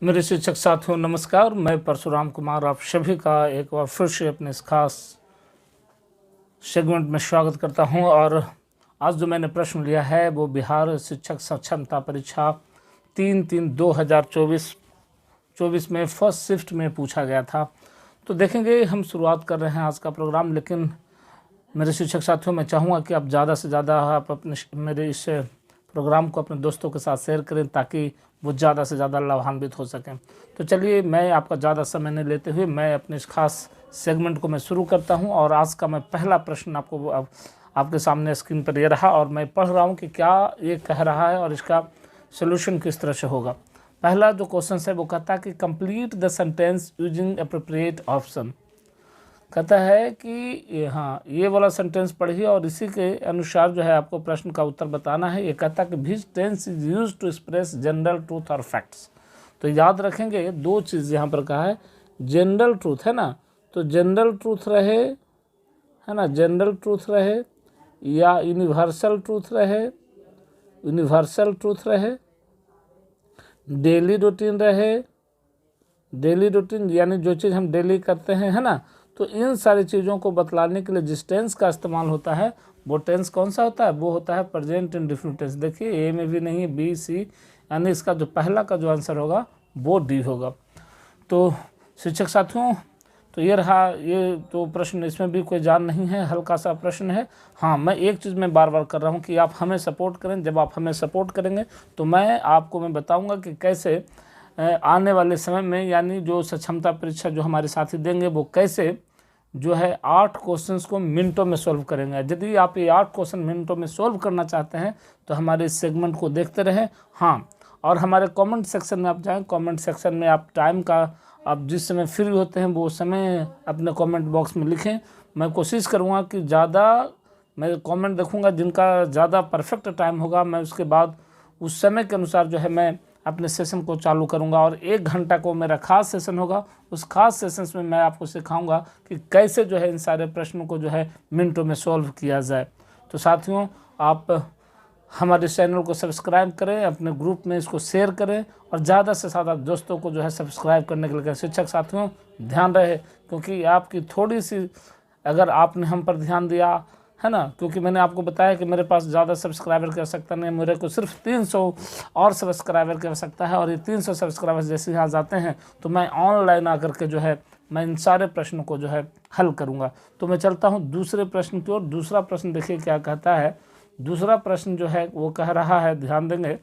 मेरे शिक्षक साथियों नमस्कार। मैं परशुराम कुमार आप सभी का एक बार फिर से अपने इस खास सेगमेंट में स्वागत करता हूं। और आज जो मैंने प्रश्न लिया है वो बिहार शिक्षक सक्षमता परीक्षा 3/3/2024 में फर्स्ट शिफ्ट में पूछा गया था। तो देखेंगे, हम शुरुआत कर रहे हैं आज का प्रोग्राम। लेकिन मेरे शिक्षक साथियों, मैं चाहूँगा कि आप ज़्यादा से ज़्यादा आप मेरे इस प्रोग्राम को अपने दोस्तों के साथ शेयर करें ताकि वो ज़्यादा से ज़्यादा लाभान्वित हो सकें। तो चलिए, मैं आपका ज़्यादा समय नहीं लेते हुए मैं अपने इस खास सेगमेंट को मैं शुरू करता हूं। और आज का मैं पहला प्रश्न आपके सामने स्क्रीन पर ये रहा और मैं पढ़ रहा हूं कि क्या ये कह रहा है और इसका सोल्यूशन किस तरह से होगा। पहला जो क्वेश्चन है वो कहता है कि complete the sentence using appropriate option. कहता है कि हाँ, ये वाला सेंटेंस पढ़िए और इसी के अनुसार जो है आपको प्रश्न का उत्तर बताना है। ये कहता है कि which tense is use to express general truth और फैक्ट्स। तो याद रखेंगे दो चीज़ यहाँ पर कहा है, जनरल ट्रूथ है ना, तो जनरल ट्रूथ रहे है ना, जनरल ट्रूथ रहे या यूनिवर्सल ट्रूथ रहे, यूनिवर्सल ट्रूथ रहे, डेली रूटीन रहे, डेली रूटीन यानी जो चीज़ हम डेली करते हैं है ना। तो इन सारी चीज़ों को बतलाने के लिए जिस टेंस का इस्तेमाल होता है वो टेंस कौन सा होता है, वो होता है प्रेजेंट इंडेफिनिट टेंस। देखिए, ए में भी नहीं है, बी सी, यानी इसका जो पहला का जो आंसर होगा वो डी होगा। तो शिक्षक साथियों, तो ये रहा, ये तो प्रश्न, इसमें भी कोई जान नहीं है, हल्का सा प्रश्न है। हाँ, मैं एक चीज़ में बार बार कर रहा हूँ कि आप हमें सपोर्ट करें। जब आप हमें सपोर्ट करेंगे तो मैं बताऊँगा कि कैसे आने वाले समय में, यानी जो सक्षमता परीक्षा जो हमारे साथी देंगे वो कैसे जो है 8 क्वेश्चंस को मिनटों में सॉल्व करेंगे। यदि आप ये 8 क्वेश्चन मिनटों में सॉल्व करना चाहते हैं तो हमारे इस सेगमेंट को देखते रहें। हाँ, और हमारे कमेंट सेक्शन में आप जाएं, कमेंट सेक्शन में आप टाइम का, आप जिस समय फ्री होते हैं वो समय अपने कमेंट बॉक्स में लिखें। मैं कोशिश करूँगा कि ज़्यादा मैं कमेंट देखूँगा, जिनका ज़्यादा परफेक्ट टाइम होगा मैं उसके बाद उस समय के अनुसार जो है मैं अपने सेशन को चालू करूंगा। और 1 घंटा को मेरा खास सेशन होगा। उस खास सेशंस में मैं आपको सिखाऊंगा कि कैसे जो है इन सारे प्रश्नों को जो है मिनटों में सॉल्व किया जाए। तो साथियों, आप हमारे चैनल को सब्सक्राइब करें, अपने ग्रुप में इसको शेयर करें और ज़्यादा से ज़्यादा दोस्तों को जो है सब्सक्राइब करने के लिए करें। शिक्षक साथियों, ध्यान रहे, क्योंकि आपकी थोड़ी सी, अगर आपने हम पर ध्यान दिया है ना, क्योंकि मैंने आपको बताया कि मेरे पास ज़्यादा सब्सक्राइबर की आवश्यकता नहीं है, मेरे को सिर्फ 300 और सब्सक्राइबर की आवश्यकता है। और ये 300 सब्सक्राइबर जैसे यहाँ जाते हैं तो मैं ऑनलाइन आकर के जो है मैं इन सारे प्रश्नों को जो है हल करूँगा। तो मैं चलता हूँ दूसरे प्रश्न की ओर। दूसरा प्रश्न देखिए क्या कहता है। दूसरा प्रश्न जो है वो कह रहा है, ध्यान देंगे,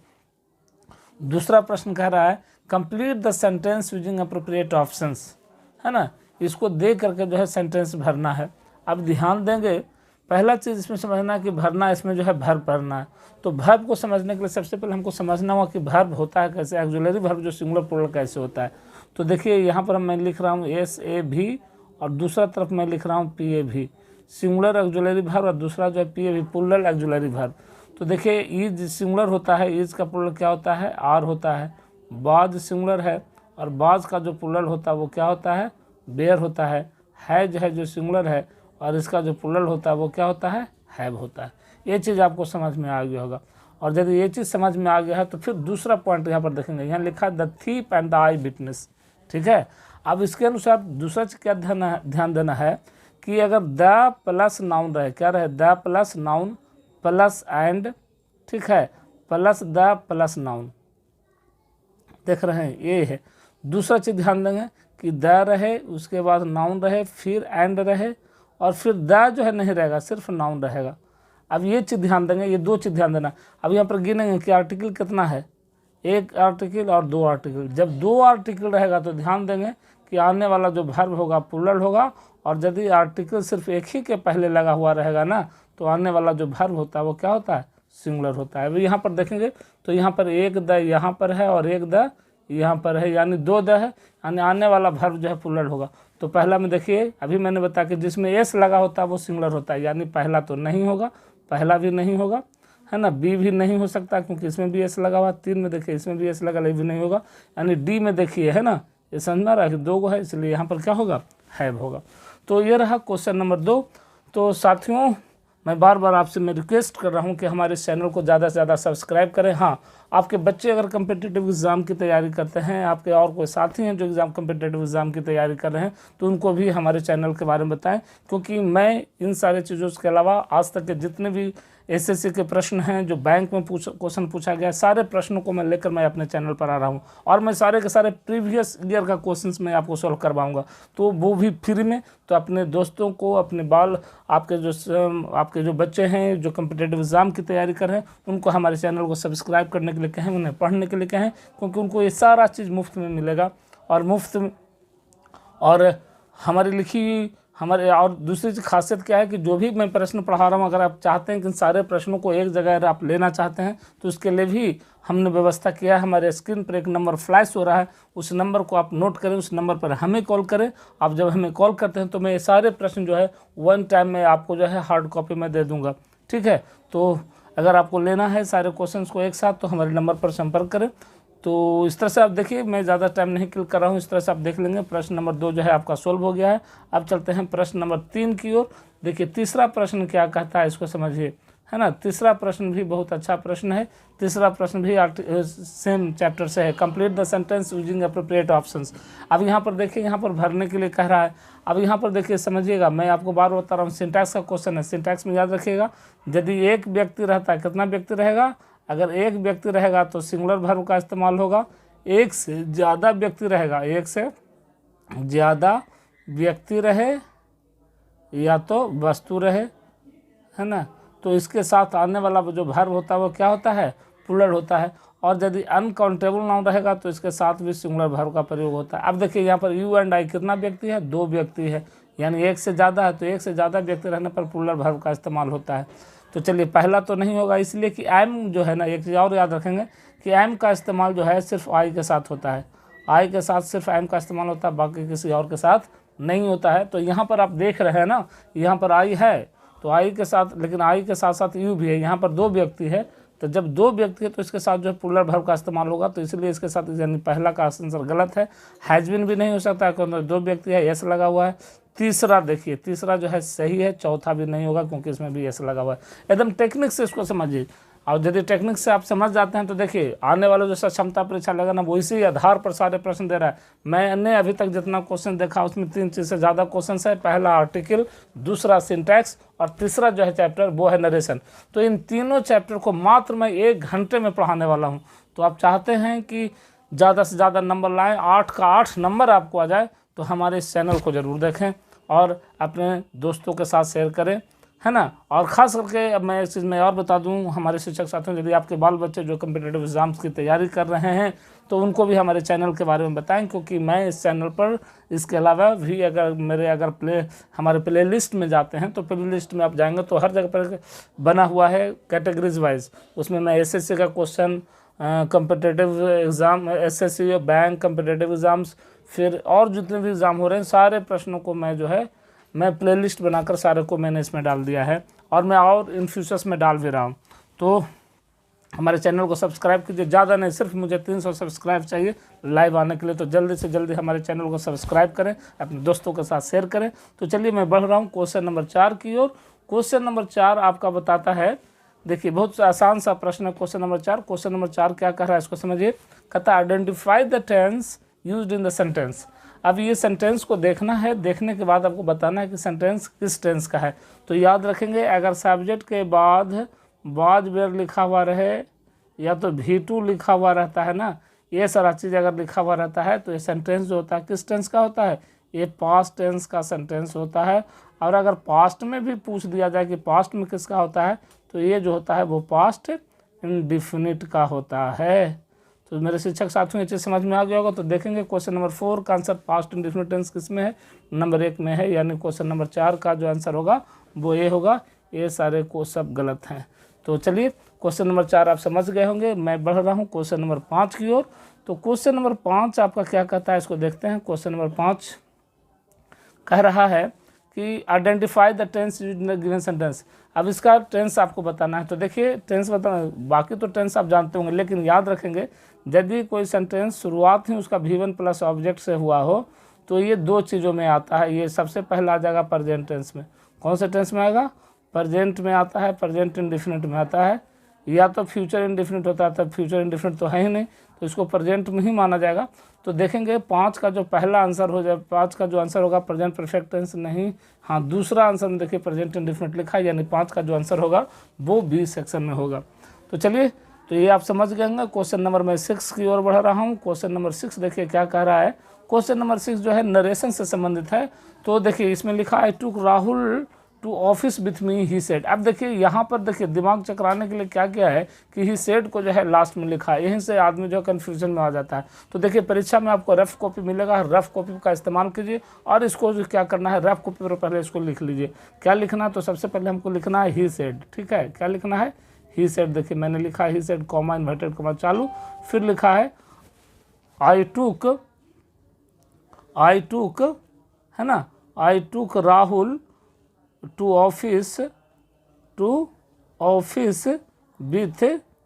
दूसरा प्रश्न कह रहा है complete the sentence using appropriate options, है ना। इसको दे करके जो है सेंटेंस भरना है। अब ध्यान देंगे, पहला चीज़ इसमें समझना कि भरना, इसमें जो है वर्ब भरना है। तो वर्ब को समझने के लिए सबसे पहले हमको समझना होगा कि वर्ब होता है कैसे, ऑक्सिलरी वर्ब जो सिंगुलर प्लूरल कैसे होता है। तो देखिए, यहाँ पर मैं लिख रहा हूँ SAV और दूसरा तरफ मैं लिख रहा हूँ PAV, सिंगुलर ऑक्सिलरी वर्ब, और दूसरा जो है PAV प्लूरल ऑक्सिलरी वर्ब। तो देखिए, इज सिंगुलर होता है, इज का प्लूरल क्या होता है, आर होता है। बाज सिंगुलर है और बाज का जो प्लूरल होता है वो क्या होता है, बेयर होता है जो है जो सिंगुलर है और इसका जो प्लूरल होता है वो क्या होता है, हैव होता है। ये चीज़ आपको समझ में आ गया होगा। और यदि ये चीज़ समझ में आ गया है तो फिर दूसरा पॉइंट यहाँ पर देखेंगे, यहाँ लिखा है the thief and the I witness, ठीक है। अब इसके अनुसार दूसरा चीज़ क्या ध्यान देना है कि अगर द प्लस नाउन रहे, क्या रहे, the plus noun plus and, ठीक है, प्लस द प्लस नाउन, देख रहे हैं, ये है। दूसरा चीज़ ध्यान देंगे कि द रहे, उसके बाद नाउन रहे, फिर एंड रहे और फिर द जो है नहीं रहेगा, सिर्फ नाउन रहेगा। अब ये चीज़ ध्यान देंगे, ये दो चीज़ ध्यान देना। अब यहाँ पर गिनेंगे कि आर्टिकल कितना है, 1 आर्टिकल और 2 आर्टिकल। जब 2 आर्टिकल रहेगा तो ध्यान देंगे कि आने वाला जो वर्ब होगा प्लूरल होगा, और यदि आर्टिकल सिर्फ एक ही के पहले लगा हुआ रहेगा ना तो आने वाला जो वर्ब होता है वो क्या होता है, सिंगुलर होता है। अभी यहाँ पर देखेंगे तो यहाँ पर 1 द यहाँ पर है और 1 द यहाँ पर है, यानी 2 द है, यानी आने वाला वर्ब जो है प्लूरल होगा। तो पहला में देखिए, अभी मैंने बताया कि जिसमें एस लगा होता है वो सिंगुलर होता है, यानी पहला तो नहीं होगा, पहला भी नहीं होगा, है ना। बी भी नहीं हो सकता क्योंकि इसमें भी एस लगा हुआ। 3 में देखिए इसमें भी एस लगा, ये भी नहीं होगा। यानी डी में देखिए, है ना, ये समझ में आ रहा है कि 2 है, इसलिए यहाँ पर क्या होगा, हैव होगा। तो ये रहा क्वेश्चन नंबर 2। तो साथियों, मैं बार बार आपसे मैं रिक्वेस्ट कर रहा हूं कि हमारे इस चैनल को ज़्यादा से ज़्यादा सब्सक्राइब करें। हाँ, आपके बच्चे अगर कम्पिटिटिव एग्ज़ाम की तैयारी करते हैं, आपके और कोई साथी हैं जो कम्पिटिटिव एग्ज़ाम की तैयारी कर रहे हैं, तो उनको भी हमारे चैनल के बारे में बताएं, क्योंकि मैं इन सारे चीज़ों के अलावा आज तक के जितने भी एसएससी के प्रश्न हैं, जो बैंक में क्वेश्चन पूछा गया, सारे प्रश्नों को मैं लेकर मैं अपने चैनल पर आ रहा हूं, और मैं सारे के सारे प्रीवियस ईयर का क्वेश्चंस मैं आपको सॉल्व करवाऊंगा, तो वो भी फ्री में। तो अपने दोस्तों को, अपने आपके जो बच्चे हैं जो कम्पिटिटिव एग्ज़ाम की तैयारी कर रहे हैं, उनको हमारे चैनल को सब्सक्राइब करने के लिए कहें, उन्हें पढ़ने के लिए कहें, क्योंकि उनको ये सारा चीज़ मुफ्त में मिलेगा, और मुफ्त में। और हमारी लिखी हमारे और दूसरी खासियत क्या है कि जो भी मैं प्रश्न पढ़ा रहा हूँ, अगर आप चाहते हैं कि सारे प्रश्नों को एक जगह अगर आप लेना चाहते हैं, तो उसके लिए भी हमने व्यवस्था किया है। हमारे स्क्रीन पर एक नंबर फ्लैश हो रहा है, उस नंबर को आप नोट करें, उस नंबर पर हमें कॉल करें। आप जब हमें कॉल करते हैं तो मैं ये सारे प्रश्न जो है वन टाइम में आपको जो है हार्ड कॉपी में दे दूँगा, ठीक है। तो अगर आपको लेना है सारे क्वेश्चंस को एक साथ, तो हमारे नंबर पर संपर्क करें। तो इस तरह से आप देखिए, मैं ज़्यादा टाइम नहीं किल कर रहा हूँ, इस तरह से आप देख लेंगे। प्रश्न नंबर 2 जो है आपका सोल्व हो गया है। अब चलते हैं प्रश्न नंबर 3 की ओर। देखिए तीसरा प्रश्न क्या कहता है, इसको समझिए, है ना। तीसरा प्रश्न भी बहुत अच्छा प्रश्न है। तीसरा प्रश्न भी सेम चैप्टर से है, complete the sentence using appropriate options. अब यहाँ पर देखिए, यहाँ पर भरने के लिए कह रहा है। अब यहाँ पर देखिए, समझिएगा, मैं आपको बार बता रहा हूँ, सिंटैक्स का क्वेश्चन है। सिंटैक्स में याद रखिएगा, यदि एक व्यक्ति रहता है, कितना व्यक्ति रहेगा? अगर एक व्यक्ति रहेगा तो सिंगुलर वर्ब का इस्तेमाल होगा। एक से ज़्यादा व्यक्ति रहेगा, एक से ज़्यादा व्यक्ति रहे या तो वस्तु रहे, है ना, तो इसके साथ आने वाला जो वर्ब होता है वो क्या होता है? प्लूरल होता है। और यदि अनकाउंटेबल नाउन रहेगा तो इसके साथ भी सिंगुलर वर्ब का प्रयोग होता है। अब देखिए यहाँ पर यू एंड आई कितना व्यक्ति है? 2 व्यक्ति है, यानी एक से ज़्यादा है, तो एक से ज़्यादा व्यक्ति रहने पर प्लूरल वर्ब का इस्तेमाल होता है। तो चलिए, पहला तो नहीं होगा, इसलिए कि एम जो है ना, एक चीज़ और याद रखेंगे कि एम का इस्तेमाल जो है सिर्फ आई के साथ होता है। आई के साथ सिर्फ एम का इस्तेमाल होता है, बाकी किसी और के साथ नहीं होता है। तो यहाँ पर आप देख रहे हैं ना, यहाँ पर आई है तो आई के साथ, लेकिन आई के साथ साथ यू भी है। यहाँ पर 2 व्यक्ति है, तो जब 2 व्यक्ति है तो इसके साथ जो है प्लूरल वर्ब का इस्तेमाल होगा, तो इसलिए इसके साथ, यानी पहला का आंसर गलत है। हैज़ बीन भी नहीं हो सकता, क्योंकि 2 व्यक्ति है, एस लगा हुआ है। तीसरा देखिए, तीसरा जो है सही है। चौथा भी नहीं होगा, क्योंकि इसमें भी एस लगा हुआ है। एकदम टेक्निक से इसको समझिए, और यदि टेक्निक से आप समझ जाते हैं तो देखिए, आने वाला जो क्षमता परीक्षा लगा ना, वो इसी आधार पर सारे प्रश्न दे रहा है। मैंने अभी तक जितना क्वेश्चन देखा उसमें 3 चीज़ से ज़्यादा क्वेश्चन है। पहला आर्टिकल, दूसरा सिंटैक्स, और तीसरा जो है चैप्टर वो है नरेशन। तो इन तीनों चैप्टर को मात्र मैं 1 घंटे में पढ़ाने वाला हूँ। तो आप चाहते हैं कि ज़्यादा से ज़्यादा नंबर लाएँ, 8 का 8 नंबर आपको आ जाए, तो हमारे इस चैनल को ज़रूर देखें और अपने दोस्तों के साथ शेयर करें, है ना। और ख़ास करके अब मैं इस चीज़ में और बता दूं, हमारे शिक्षक साथियों, यदि आपके बाल बच्चे जो कम्पिटिटिव एग्ज़ाम्स की तैयारी कर रहे हैं, तो उनको भी हमारे चैनल के बारे में बताएं, क्योंकि मैं इस चैनल पर इसके अलावा भी हमारे प्ले लिस्ट में जाते हैं, तो प्ले लिस्ट में आप जाएंगे तो हर जगह पर बना हुआ है कैटेगरीज वाइज। उसमें मैं एसएससी का question, competitive exam, SSC, bank, competitive exams, फिर और जितने भी एग्ज़ाम हो रहे हैं, सारे प्रश्नों को मैं प्लेलिस्ट बनाकर सारे को मैंने इसमें डाल दिया है, और मैं और इन फ्यूचर्स में डाल भी रहा हूँ। तो हमारे चैनल को सब्सक्राइब कीजिए, ज़्यादा नहीं, सिर्फ मुझे 300 सब्सक्राइब चाहिए लाइव आने के लिए। तो जल्दी से जल्दी हमारे चैनल को सब्सक्राइब करें, अपने दोस्तों के साथ शेयर करें। तो चलिए, मैं बढ़ रहा हूँ क्वेश्चन नंबर 4 की ओर। क्वेश्चन नंबर 4 आपका बताता है, देखिए बहुत आसान सा प्रश्न है क्वेश्चन नंबर 4। क्वेश्चन नंबर 4 क्या कह रहा है, इसको समझिए। कहता है identify the tense used in the sentence. अब ये सेंटेंस को देखना है, देखने के बाद आपको बताना है कि सेंटेंस किस टेंस का है। तो याद रखेंगे, अगर सब्जेक्ट के बाद वाज वेयर लिखा हुआ रहे, या तो V2 लिखा हुआ रहता है ना, ये सारा चीज़ अगर लिखा हुआ रहता है, तो ये सेंटेंस जो होता है किस टेंस का होता है? ये पास्ट टेंस का सेंटेंस होता है। और अगर पास्ट में भी पूछ दिया जाए कि पास्ट में किसका होता है, तो ये जो होता है वो पास्ट इंडिफिनिट का होता है। तो मेरे शिक्षक साथियों ये चीज़ समझ में आ गया होगा। तो देखेंगे क्वेश्चन नंबर 4 का आंसर पास्ट इंडिफिनिट टेंस किस में है? नंबर 1 में है, यानी क्वेश्चन नंबर 4 का जो आंसर होगा वो ये होगा। ये सारे को सब गलत हैं। तो चलिए, क्वेश्चन नंबर 4 आप समझ गए होंगे। मैं बढ़ रहा हूँ क्वेश्चन नंबर 5 की ओर। तो क्वेश्चन नंबर 5 आपका क्या कहता है, इसको देखते हैं। क्वेश्चन नंबर 5 कह रहा है कि identify the tense used in the given sentence. अब इसका टेंस आपको बताना है। तो देखिए, टेंस बताना, बाकी तो टेंस आप जानते होंगे, लेकिन याद रखेंगे, यदि कोई सेंटेंस शुरुआत ही उसका V1 प्लस ऑब्जेक्ट से हुआ हो, तो ये 2 चीज़ों में आता है। ये सबसे पहला आ जाएगा प्रेजेंट टेंस में। कौन से टेंस में आएगा? प्रेजेंट में आता है, प्रेजेंट इंडेफिनिट में आता है, या तो फ्यूचर इंडेफिनिट होता है, तब फ्यूचर इंडेफिनिट तो है ही नहीं, तो इसको प्रेजेंट में ही माना जाएगा। तो देखेंगे 5 का जो पहला आंसर हो जाए, 5 का जो आंसर होगा प्रेजेंट परफेक्ट टेंस नहीं, हाँ दूसरा आंसर में देखिए प्रेजेंट इंडेफिनिट लिखा है, यानी 5 का जो आंसर होगा वो बी सेक्शन में होगा। तो चलिए, तो ये आप समझ गए होंगे। क्वेश्चन नंबर मैं 6 की ओर बढ़ रहा हूँ। क्वेश्चन नंबर 6 देखिए क्या कह रहा है। क्वेश्चन नंबर 6 जो है नरेशन से संबंधित है। तो देखिए इसमें लिखा है to Rahul to office with me he said. अब देखिए यहाँ पर देखिए दिमाग चकराने के लिए क्या किया है कि ही सेड को जो है लास्ट में लिखा है, यहीं से आदमी जो कन्फ्यूजन में आ जाता है। तो देखिए परीक्षा में आपको रफ कॉपी मिलेगा, रफ कॉपी का इस्तेमाल कीजिए और इसको जो क्या करना है, रफ कॉपी पर पहले इसको लिख लीजिए। क्या लिखना है, तो सबसे पहले हमको लिखना है ही सेड, ठीक है। क्या लिखना है, ही सेड। देखिए मैंने लिखा he said comma inverted comma चालू, फिर लिखा है आई टूक है ना, I took Rahul to office with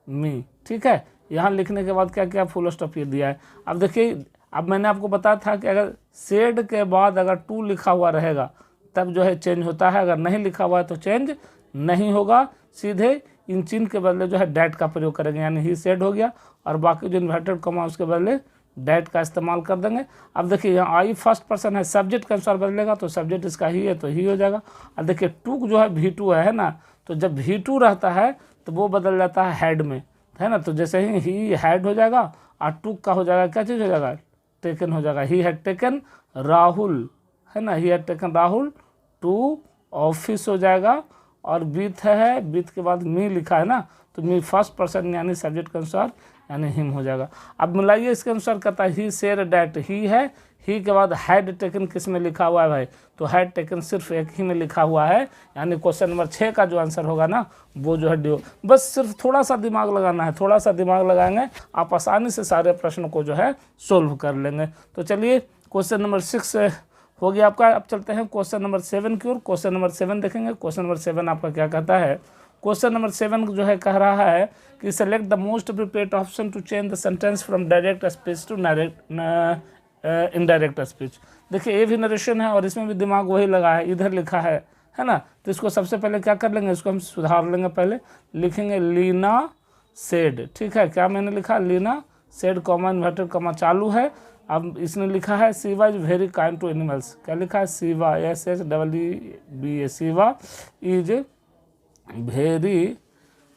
me, ठीक है। यहाँ लिखने के बाद क्या क्या फुल स्टॉप ये दिया है। अब देखिए, अब मैंने आपको बताया था कि अगर सेड के बाद अगर टू लिखा हुआ रहेगा तब जो है चेंज होता है, अगर नहीं लिखा हुआ है तो चेंज नहीं होगा। सीधे इन चिन्ह के बदले जो है डैट का प्रयोग करेंगे, यानी ही सेड हो गया और बाकी जो इन्वर्टेड कॉमा उसके बदले डैट का इस्तेमाल कर देंगे। अब देखिए यहाँ आई फर्स्ट पर्सन है, सब्जेक्ट के अनुसार बदलेगा तो सब्जेक्ट इसका ही है तो ही हो जाएगा। अब देखिए टूक जो है V2 है ना, तो जब V2 रहता है तो वो बदल जाता है हेड में, है ना। तो जैसे ही हेड हो जाएगा और टूक का हो जाएगा, क्या चीज़ हो जाएगा, टेकन हो जाएगा। ही हैड टेकन राहुल, है ना, he had taken Rahul to office हो जाएगा। और विथ है, विथ के बाद मी लिखा है ना, तो मी फर्स्ट पर्सन यानी सब्जेक्ट के अनुसार यानी हिम हो जाएगा। अब मिलाइए, इसके अनुसार कहता है ही सेड डैट, ही है, ही के बाद हैड टेकन किस में लिखा हुआ है भाई, तो हैड टेकन सिर्फ एक ही में लिखा हुआ है, यानी क्वेश्चन नंबर 6 का जो आंसर होगा ना वो जो है ड्यू। बस सिर्फ थोड़ा सा दिमाग लगाना है, थोड़ा सा दिमाग लगाएंगे आप आसानी से सारे प्रश्न को जो है सोल्व कर लेंगे। तो चलिए क्वेश्चन नंबर 6 हो गया आपका। अब चलते हैं क्वेश्चन नंबर 7 की ओर। क्वेश्चन नंबर 7 देखेंगे। क्वेश्चन नंबर 7 आपका क्या कहता है। क्वेश्चन नंबर 7 जो है कह रहा है कि select the most appropriate option to change the sentence from direct speech to indirect speech. देखिए ये भी नरेशन है और इसमें भी दिमाग वही लगा है, इधर लिखा है ना। तो इसको सबसे पहले क्या कर लेंगे, इसको हम सुधार लेंगे। पहले लिखेंगे लीना सेड, ठीक है। क्या मैंने लिखा, Leena said comma inverted comma चालू है। अब इसने लिखा है Shiva is very kind to animals. क्या लिखा है, Shiva SHEEBA, Shiva is very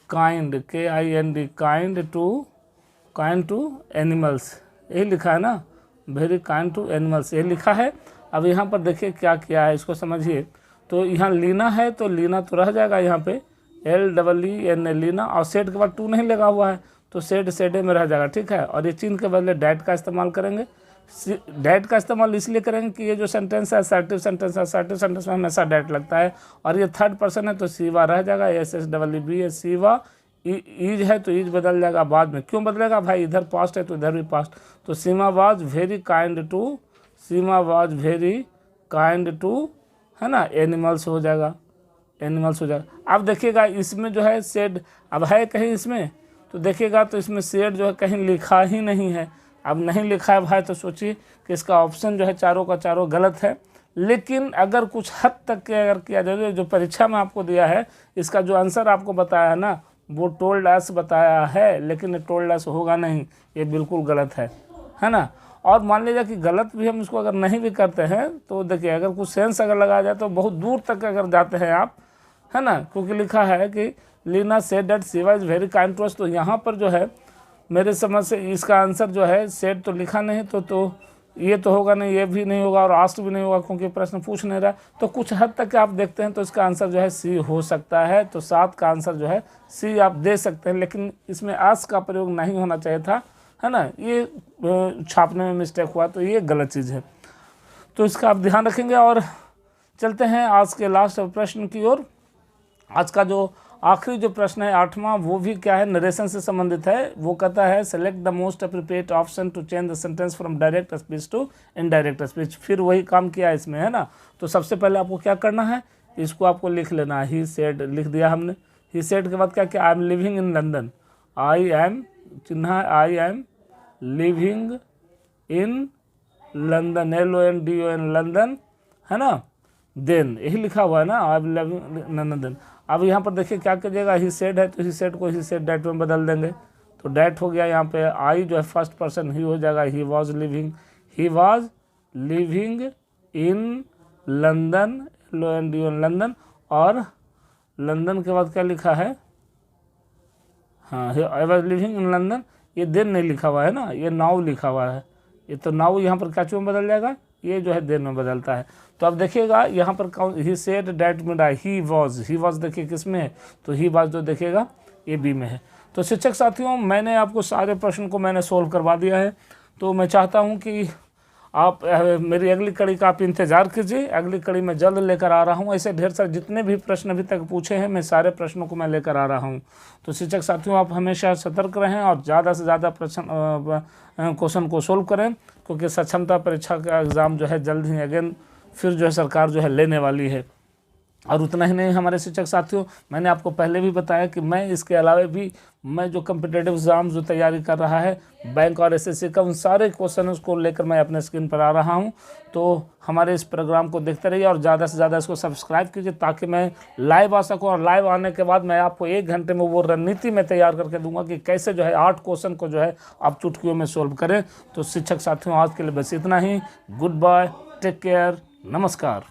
kind KIND kind to animals, यही लिखा है ना, वेरी काइंड टू एनिमल्स ये लिखा है। अब यहाँ पर देखिए क्या किया है, इसको समझिए। तो यहाँ लीना है तो लीना तो रह जाएगा यहाँ पे LEENA, लीना, और सेड के बाद टू नहीं लगा हुआ है तो सेडे में रह जाएगा, ठीक है। और ये चिन्ह के बदले डैट का इस्तेमाल करेंगे। डैट का इस्तेमाल इसलिए करेंगे कि ये जो सेंटेंस है असर्टिव सेंटेंस है, असर्टिव सेंटेंस में हमेशा डैट लगता है। और ये थर्ड पर्सन है तो शिवा रह जाएगा, SHEEBA, शिवा। ईज है तो ईज बदल जाएगा बाद में, क्यों बदलेगा भाई, इधर पास्ट है तो इधर भी पास्ट। तो सीमा वाज वेरी काइंड टू है ना एनिमल्स हो जाएगा, एनिमल्स हो जाएगा। अब देखिएगा इसमें जो है सेड अब है कहीं इसमें, तो देखिएगा तो इसमें सेड जो है कहीं लिखा ही नहीं है। अब नहीं लिखा है भाई तो सोचिए कि इसका ऑप्शन जो है चारों का चारों गलत है। लेकिन अगर कुछ हद तक के अगर किया जाए, जो परीक्षा में आपको दिया है इसका जो आंसर आपको बताया ना वो टोल्ड अस बताया है, लेकिन टोल्ड अस होगा नहीं, ये बिल्कुल गलत है ना। और मान लीजिए कि गलत भी हम इसको अगर नहीं भी करते हैं तो देखिए अगर कुछ सेंस अगर लगाया जाए तो बहुत दूर तक अगर जाते हैं आप, है ना, क्योंकि लिखा है कि Leena said that Shiva is very kind to us. तो यहाँ पर जो है मेरे समझ से इसका आंसर जो है सेड तो लिखा नहीं, तो ये तो होगा नहीं, ये भी नहीं होगा और आस्ट भी नहीं होगा क्योंकि प्रश्न पूछ नहीं रहा। तो कुछ हद तक आप देखते हैं तो इसका आंसर जो है सी हो सकता है। तो 7 का आंसर जो है सी आप दे सकते हैं, लेकिन इसमें आस का प्रयोग नहीं होना चाहिए था, है ना। ये छापने में मिस्टेक हुआ तो ये गलत चीज़ है, तो इसका आप ध्यान रखेंगे। और चलते हैं आज के लास्ट प्रश्न की ओर। आज का जो आखिरी जो प्रश्न है 8वां, वो भी क्या है, नरेशन से संबंधित है। वो कहता है select the most appropriate option to change the sentence from direct speech to indirect speech. फिर वही काम किया इसमें, है ना। तो सबसे पहले आपको क्या करना है, इसको आपको लिख लेना है। ही सेड लिख दिया हमने। ही सेड के बाद क्या क्या, I am living in London, I am चिन्ह I am living in London, LONDON London, है ना। देन यही लिखा हुआ है ना, I am living in London. अब यहाँ पर देखिए क्या कीजिएगा, ही सेड है तो ही सेड को ही सेड डैट में बदल देंगे, तो डैट हो गया। यहाँ पे आई जो है फर्स्ट पर्सन ही हो जाएगा, he was living in London, London, और लंदन के बाद क्या लिखा है, हाँ I was living in London, ये देन नहीं लिखा हुआ है ना, ये नाउ लिखा हुआ है, ये तो नाउ यहाँ पर क्या में बदल जाएगा, ये जो है देन में बदलता है। तो अब देखिएगा यहाँ पर ही सेड डैट में डाई, ही वॉज देखिए किस में है, तो ही वॉज जो देखिएगा ये बी में है। तो शिक्षक साथियों, मैंने आपको सारे प्रश्न को मैंने सोल्व करवा दिया है। तो मैं चाहता हूँ कि आप मेरी अगली कड़ी का आप इंतज़ार कीजिए, अगली कड़ी में जल्द लेकर आ रहा हूँ। ऐसे ढेर सारे जितने भी प्रश्न अभी तक पूछे हैं, मैं सारे प्रश्नों को मैं लेकर आ रहा हूँ। तो शिक्षक साथियों, आप हमेशा सतर्क रहें और ज़्यादा से ज़्यादा क्वेश्चन को सोल्व करें, क्योंकि सक्षमता परीक्षा का एग्ज़ाम जो है जल्द ही अगेन फिर जो है सरकार जो है लेने वाली है। और उतना ही नहीं हमारे शिक्षक साथियों, मैंने आपको पहले भी बताया कि मैं इसके अलावा भी मैं जो कम्पिटेटिव एग्ज़ाम जो तैयारी कर रहा है बैंक और एसएससी का, उन सारे क्वेश्चन को लेकर मैं अपने स्क्रीन पर आ रहा हूं। तो हमारे इस प्रोग्राम को देखते रहिए और ज़्यादा से ज़्यादा इसको सब्सक्राइब कीजिए, ताकि मैं लाइव आ सकूं। और लाइव आने के बाद मैं आपको 1 घंटे में वो रणनीति में तैयार करके दूंगा कि कैसे जो है 8 क्वेश्चन को जो है आप चुटकियों में सोल्व करें। तो शिक्षक साथियों, आज के लिए बस इतना ही। गुड बाय, टेक केयर, नमस्कार।